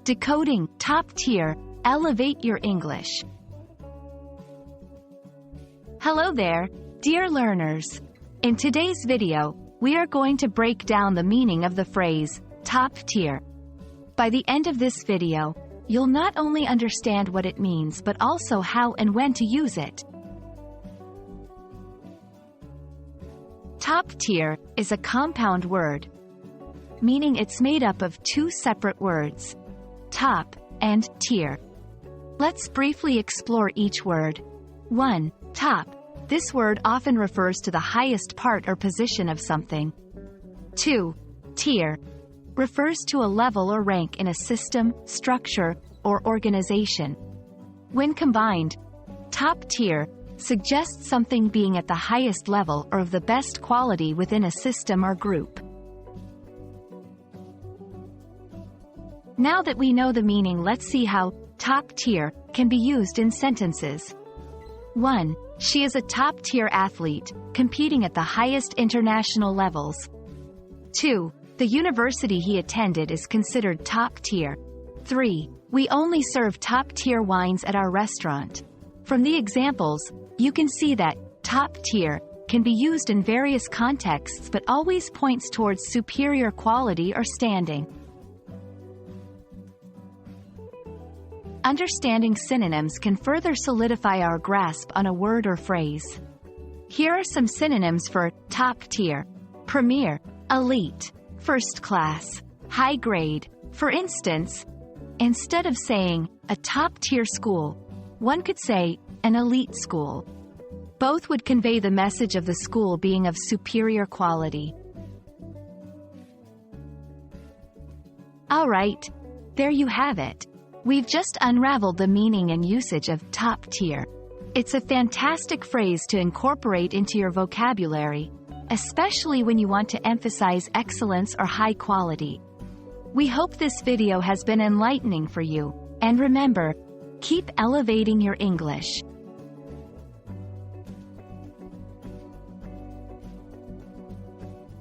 Decoding Top-tier, elevate your English. Hello there, dear learners. In today's video, we are going to break down the meaning of the phrase, top tier. By the end of this video, you'll not only understand what it means but also how and when to use it. Top tier is a compound word, meaning it's made up of two separate words, top and tier. Let's briefly explore each word. 1. Top. This word often refers to the highest part or position of something. 2. Tier. Refers to a level or rank in a system, structure, or organization. When combined, top tier suggests something being at the highest level or of the best quality within a system or group. Now that we know the meaning, let's see how top tier can be used in sentences. 1. She is a top-tier athlete, competing at the highest international levels. 2. The university he attended is considered top-tier. 3. We only serve top-tier wines at our restaurant. From the examples, you can see that top-tier can be used in various contexts but always points towards superior quality or standing. Understanding synonyms can further solidify our grasp on a word or phrase. Here are some synonyms for top tier: premier, elite, first class, high grade. For instance, instead of saying a top-tier school, one could say an elite school. Both would convey the message of the school being of superior quality. All right, there you have it. We've just unraveled the meaning and usage of top tier. It's a fantastic phrase to incorporate into your vocabulary, especially when you want to emphasize excellence or high quality. We hope this video has been enlightening for you, and remember, keep elevating your English.